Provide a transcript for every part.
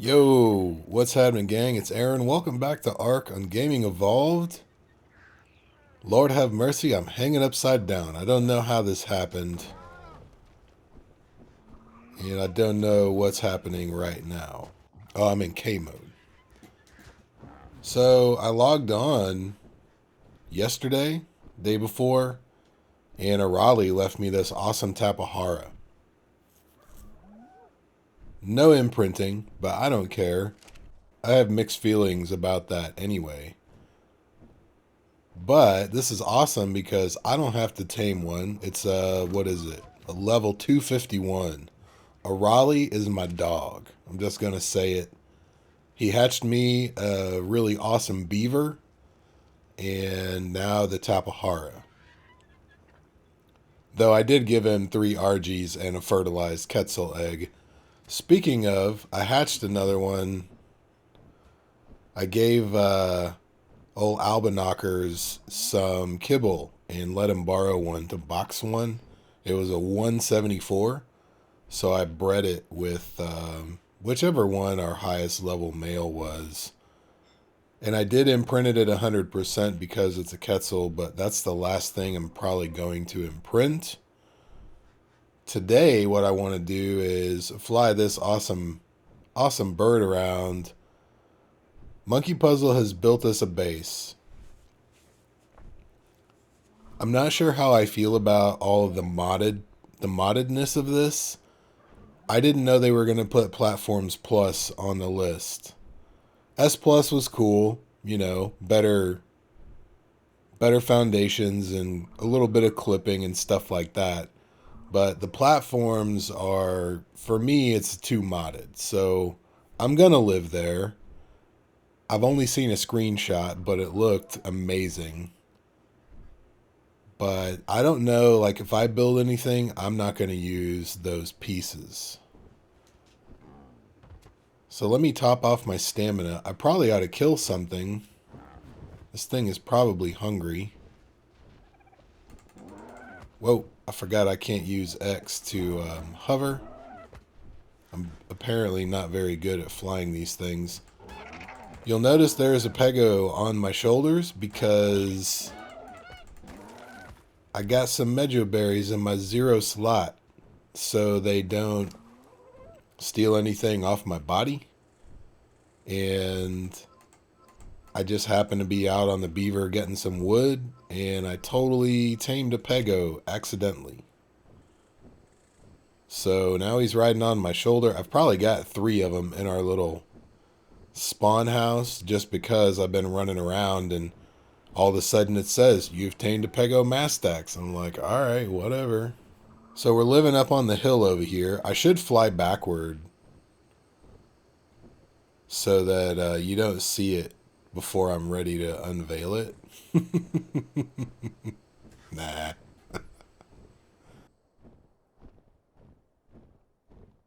Yo, what's happening, gang? It's Aaron. Welcome back to ARK on Gaming Evolved. Lord have mercy, I'm hanging upside down. I don't know how this happened. And I don't know what's happening right now. Oh, I'm in K mode. So, I logged on yesterday, day before, and a Raleigh left me this awesome Tapahara. No imprinting, but I don't care. I have mixed feelings about that anyway. But this is awesome because I don't have to tame one. It's what is it? A level 251. A Raleigh is my dog. I'm just gonna say it. He hatched me a really awesome beaver, and now the Tapahara. Though I did give him 3 RGs and a fertilized Quetzal egg. Speaking of, I hatched another one. I gave old Albinockers some kibble and let him borrow one to box one. It was a 174, so I bred it with whichever one our highest level male was. And I did imprint it at 100% because it's a Quetzal, but that's the last thing I'm probably going to imprint. Today, what I want to do is fly this awesome bird around. Monkeypuzzle has built us a base. I'm not sure how I feel about all of the moddedness of this. I didn't know they were going to put Platforms Plus on the list. S Plus was cool, you know, better foundations and a little bit of clipping and stuff like that. But the platforms are, for me, it's too modded. So I'm going to live there. I've only seen a screenshot, but it looked amazing. But I don't know, like if I build anything, I'm not going to use those pieces. So let me top off my stamina. I probably ought to kill something. This thing is probably hungry. Whoa, I forgot I can't use X to hover. I'm apparently not very good at flying these things. You'll notice there is a pego on my shoulders because I got some Mejo berries in my 0 slot so they don't steal anything off my body. And I just happened to be out on the beaver getting some wood, and I totally tamed a pego accidentally. So now he's riding on my shoulder. I've probably got 3 of them in our little spawn house just because I've been running around and all of a sudden it says you've tamed a pego mastax. I'm like, all right, whatever. So we're living up on the hill over here. I should fly backward so that you don't see it before I'm ready to unveil it. Nah.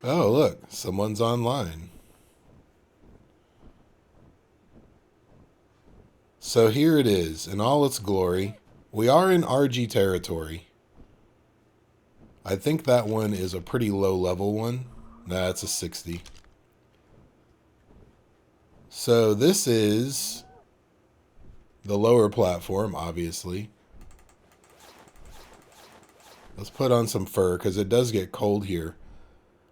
Oh, look, someone's online. So here it is in all its glory. We are in RG territory. I think that one is a pretty low level one. Nah, it's a 60. So this is the lower platform, obviously. Let's put on some fur because it does get cold here.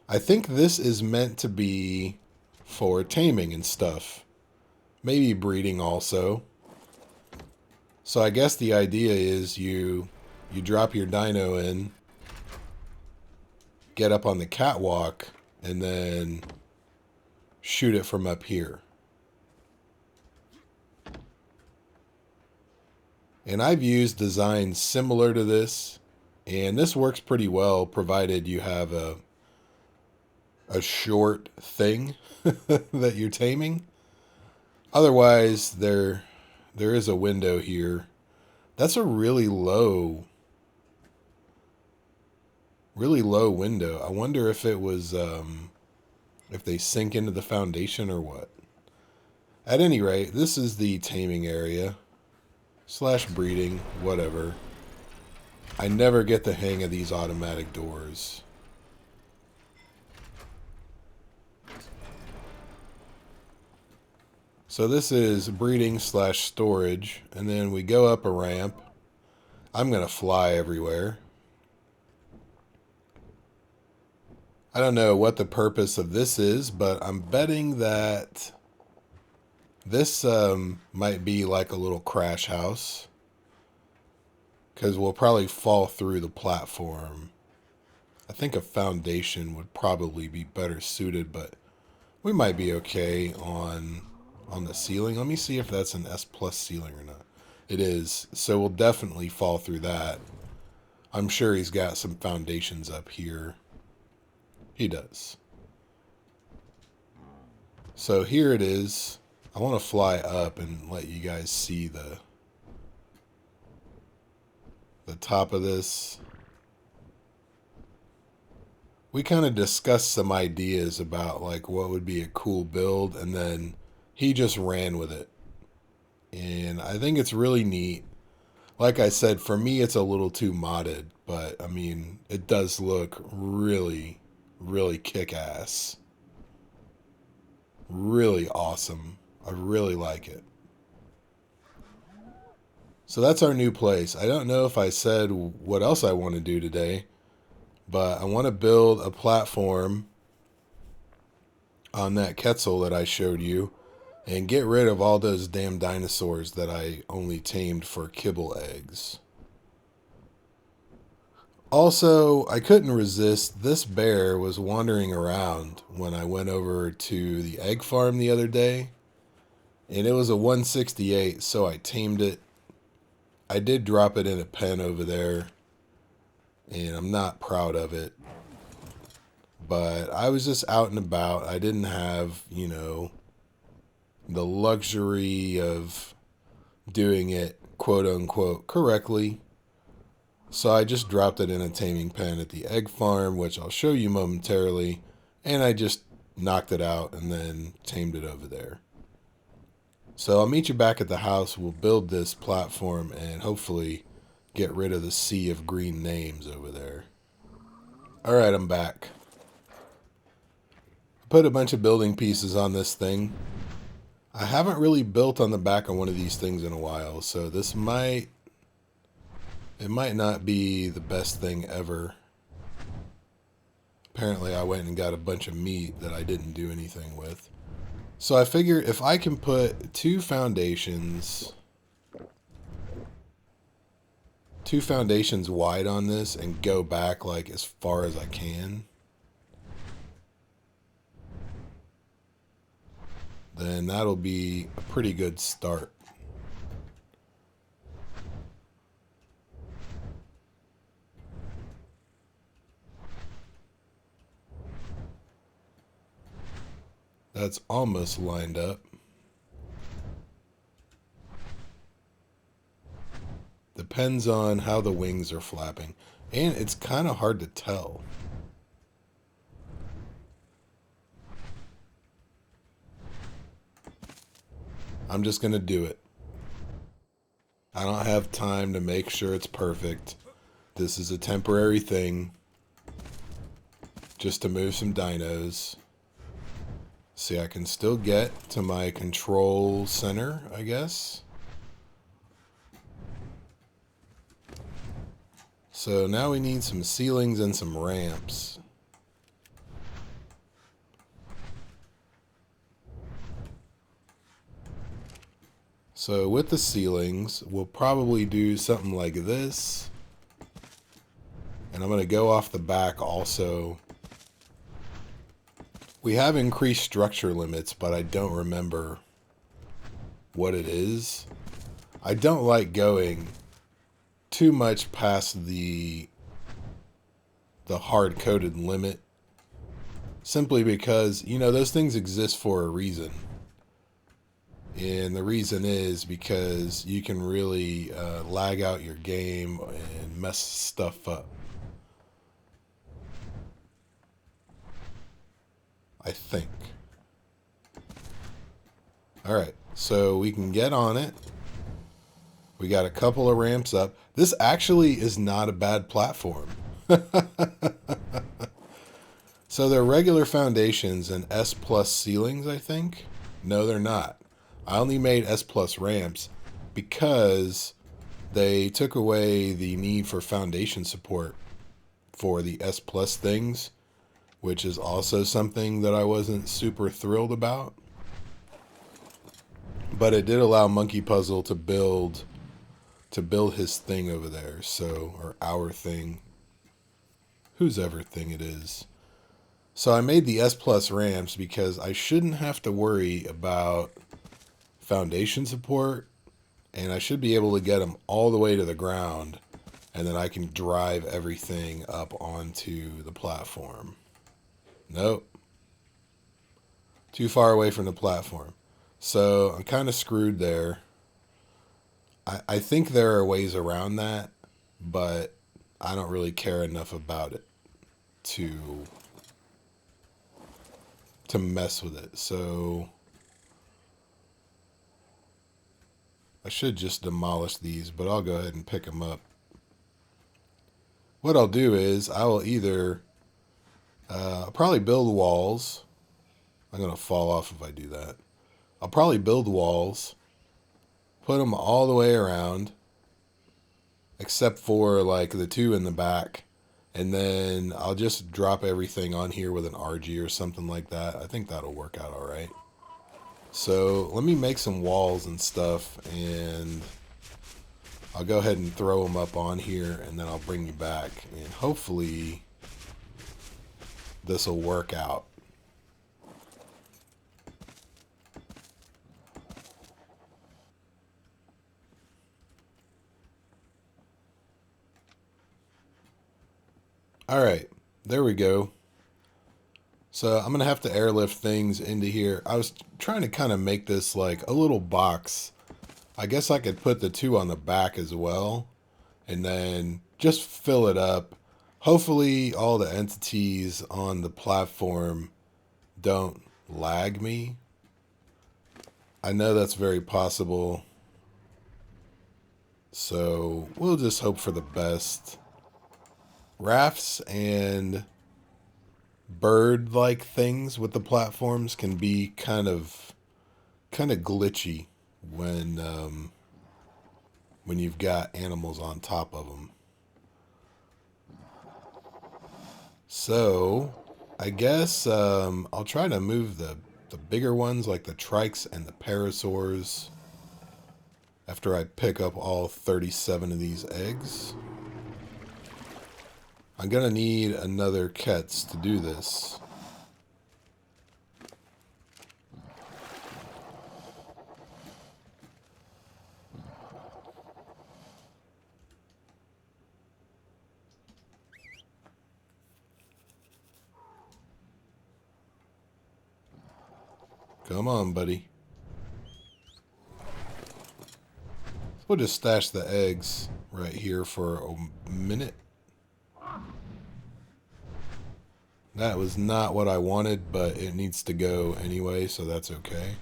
I think this is meant to be for taming and stuff. Maybe breeding also. So I guess the idea is you drop your dino in, get up on the catwalk, and then shoot it from up here. And I've used designs similar to this, and this works pretty well provided you have a short thing that you're taming. Otherwise, there is a window here. That's a really low window. I wonder if it was, if they sink into the foundation or what. At any rate, this is the taming area. / breeding, whatever. I never get the hang of these automatic doors. So this is breeding / storage, and then we go up a ramp. I'm going to fly everywhere. I don't know what the purpose of this is, but I'm betting that this might be like a little crash house, because we'll probably fall through the platform. I think a foundation would probably be better suited, but we might be okay on the ceiling. Let me see if that's an S plus ceiling or not. It is, so we'll definitely fall through that. I'm sure he's got some foundations up here. He does. So here it is. I want to fly up and let you guys see the top of this. We kind of discussed some ideas about like what would be a cool build, and then he just ran with it. And I think it's really neat. Like I said, for me it's a little too modded, but I mean, it does look really, really kick-ass. Really awesome. I really like it. So that's our new place. I don't know if I said what else I want to do today, but I want to build a platform on that Quetzal that I showed you and get rid of all those damn dinosaurs that I only tamed for kibble eggs. Also, I couldn't resist. This bear was wandering around when I went over to the egg farm the other day, and it was a 168, so I tamed it. I did drop it in a pen over there, and I'm not proud of it. But I was just out and about. I didn't have, you know, the luxury of doing it quote unquote correctly. So I just dropped it in a taming pen at the egg farm, which I'll show you momentarily. And I just knocked it out and then tamed it over there. So I'll meet you back at the house. We'll build this platform and hopefully get rid of the sea of green names over there. All right, I'm back. Put a bunch of building pieces on this thing. I haven't really built on the back of one of these things in a while, so this might not be the best thing ever. Apparently I went and got a bunch of meat that I didn't do anything with. So I figure if I can put two foundations wide on this and go back like as far as I can, then that'll be a pretty good start. That's almost lined up. Depends on how the wings are flapping. And it's kind of hard to tell. I'm just going to do it. I don't have time to make sure it's perfect. This is a temporary thing. Just to move some dinos. See, I can still get to my control center, I guess. So now we need some ceilings and some ramps. So with the ceilings, we'll probably do something like this. And I'm going to go off the back also. We have increased structure limits, but I don't remember what it is. I don't like going too much past the hard-coded limit, simply because, you know, those things exist for a reason. And the reason is because you can really lag out your game and mess stuff up. I think. Alright, so we can get on it. We got a couple of ramps up. This actually is not a bad platform. So they're regular foundations and S plus ceilings, I think. No, they're not. I only made S plus ramps because they took away the need for foundation support for the S plus things, which is also something that I wasn't super thrilled about. But it did allow Monkeypuzzle to build his thing over there, so, or our thing, whose ever thing it is. So I made the S plus ramps because I shouldn't have to worry about foundation support, and I should be able to get them all the way to the ground, and then I can drive everything up onto the platform. Nope. Too far away from the platform. So I'm kind of screwed there. I think there are ways around that, but I don't really care enough about it to mess with it. So I should just demolish these, but I'll go ahead and pick them up. What I'll do is I will either probably build walls. I'm going to fall off if I do that. I'll probably build walls, put them all the way around, except for like the two in the back. And then I'll just drop everything on here with an RG or something like that. I think that'll work out all right. So let me make some walls and stuff, and I'll go ahead and throw them up on here, and then I'll bring you back. And hopefully this will work out. Alright, there we go. So I'm going to have to airlift things into here. I was trying to kind of make this like a little box. I guess I could put the two on the back as well, and then just fill it up. Hopefully all the entities on the platform don't lag me. I know that's very possible. So we'll just hope for the best. Rafts and bird-like things with the platforms can be kind of glitchy when you've got animals on top of them. So I guess I'll try to move the bigger ones like the trikes and the parasaurs after I pick up all 37 of these eggs. I'm going to need another Quetzal to do this. Come on, buddy. We'll just stash the eggs right here for a minute. That was not what I wanted, but it needs to go anyway, so that's okay.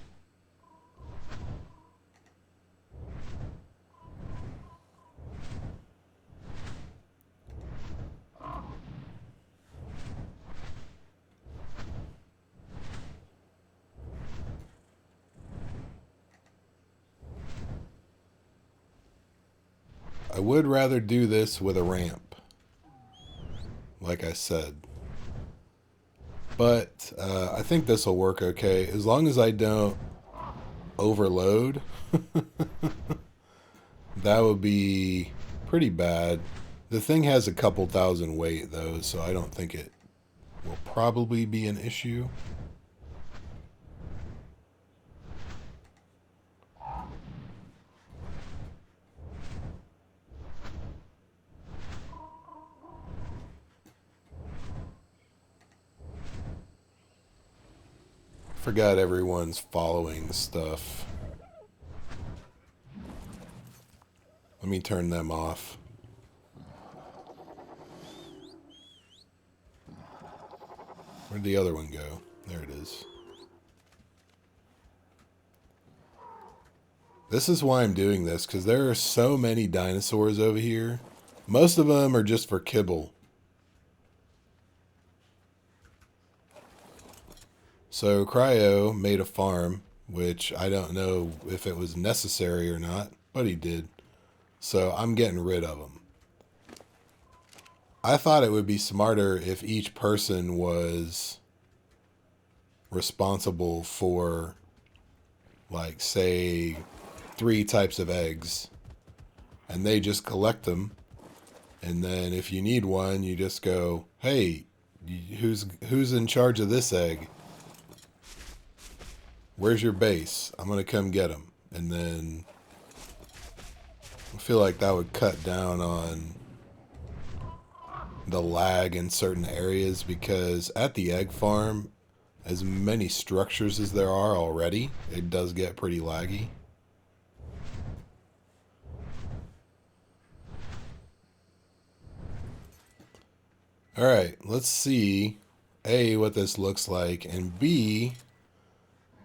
I would rather do this with a ramp, like I said. But I think this will work okay, as long as I don't overload. That would be pretty bad. The thing has a couple thousand weight, though, so I don't think it will probably be an issue. Forgot everyone's following stuff. Let me turn them off. Where'd the other one go? There it is. This is why I'm doing this, because there are so many dinosaurs over here. Most of them are just for kibble. So Cryo made a farm which I don't know if it was necessary or not, but he did. So I'm getting rid of them. I thought it would be smarter if each person was responsible for, like, say, 3 types of eggs, and they just collect them. And then if you need one, you just go, hey, who's in charge of this egg? Where's your base? I'm going to come get them. And then I feel like that would cut down on the lag in certain areas, because at the egg farm, as many structures as there are already, it does get pretty laggy. Alright, let's see, A, what this looks like, and B,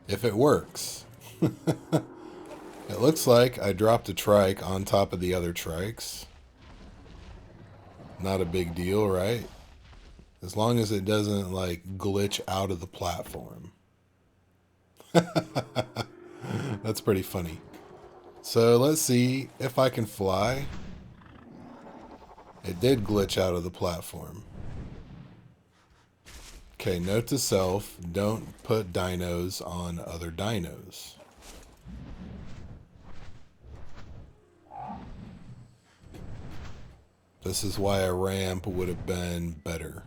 if it works. It looks like I dropped a trike on top of the other trikes. Not a big deal, right? As long as it doesn't, like, glitch out of the platform. That's pretty funny. So let's see if I can fly. It did glitch out of the platform. Okay, note to self, don't put dinos on other dinos. This is why a ramp would have been better.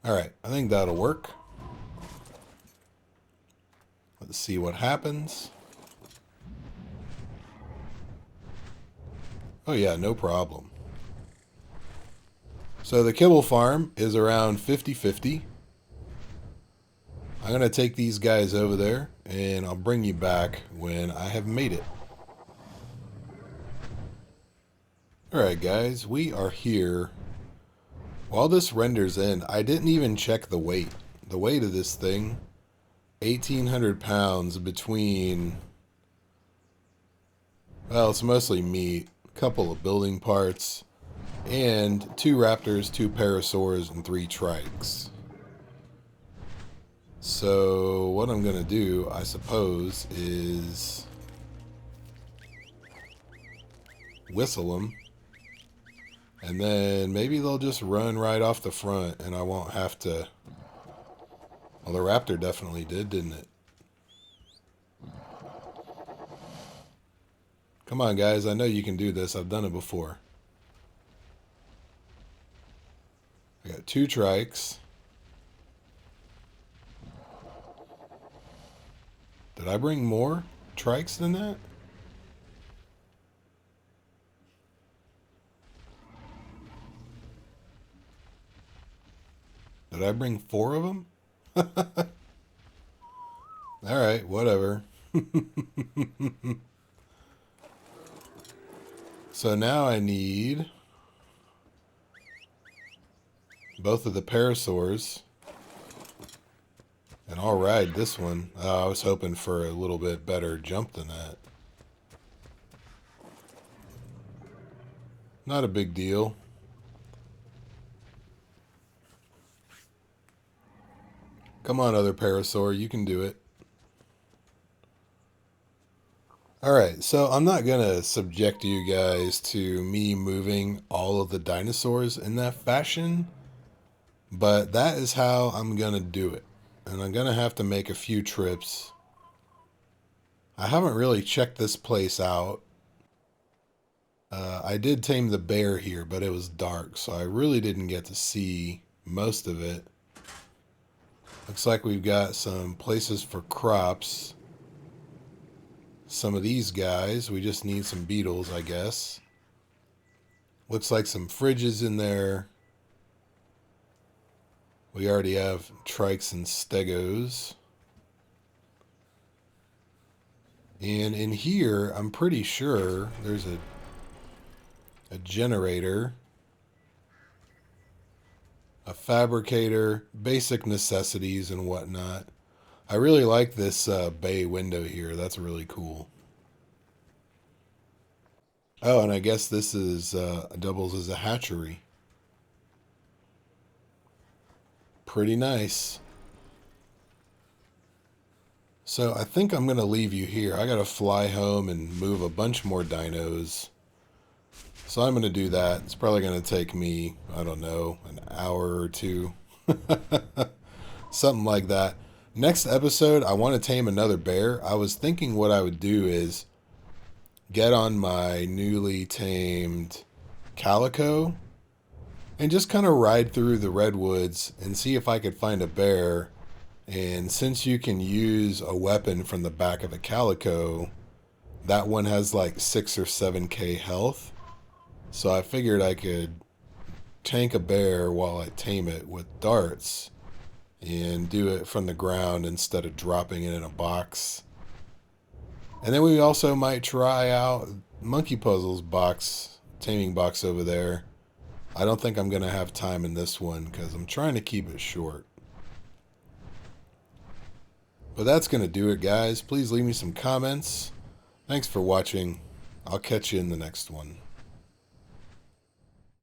Alright, I think that'll work. Let's see what happens. Oh yeah, no problem. So the kibble farm is around 50-50. I'm going to take these guys over there, and I'll bring you back when I have made it. Alright guys, we are here. While this renders in, I didn't even check the weight. The weight of this thing, 1,800 pounds between, well, it's mostly meat, a couple of building parts, and 2 raptors, 2 parasaurs, and 3 trikes. So what I'm going to do, I suppose, is whistle them. And then maybe they'll just run right off the front and I won't have to... Well, the raptor definitely did, didn't it? Come on, guys. I know you can do this. I've done it before. I got 2 trikes. Did I bring more trikes than that? Did I bring 4 of them? Alright, whatever. So now I need both of the parasaurs. And I'll ride this one. I was hoping for a little bit better jump than that. Not a big deal. Come on, other parasaur, you can do it. Alright, so I'm not going to subject you guys to me moving all of the dinosaurs in that fashion, but that is how I'm going to do it. And I'm going to have to make a few trips. I haven't really checked this place out. I did tame the bear here, but it was dark, so I really didn't get to see most of it. Looks like we've got some places for crops. Some of these guys, we just need some beetles, I guess. Looks like some fridges in there. We already have trikes and stegos. And in here, I'm pretty sure there's a generator, a fabricator, basic necessities and whatnot. I really like this bay window here. That's really cool. Oh, and I guess this is doubles as a hatchery. pretty nice. So I think I'm going to leave you here. I got to fly home and move a bunch more dinos. So I'm going to do that. It's probably going to take me, I don't know, an hour or two. Something like that. Next episode, I want to tame another bear. I was thinking what I would do is get on my newly tamed Calico and just kind of ride through the redwoods and see if I could find a bear. And since you can use a weapon from the back of a Calico, that one has like 6 or 7k health. So I figured I could tank a bear while I tame it with darts and do it from the ground instead of dropping it in a box. And then we also might try out Monkeypuzzle's box, taming box over there. I don't think I'm going to have time in this one because I'm trying to keep it short. But that's going to do it, guys. Please leave me some comments. Thanks for watching. I'll catch you in the next one.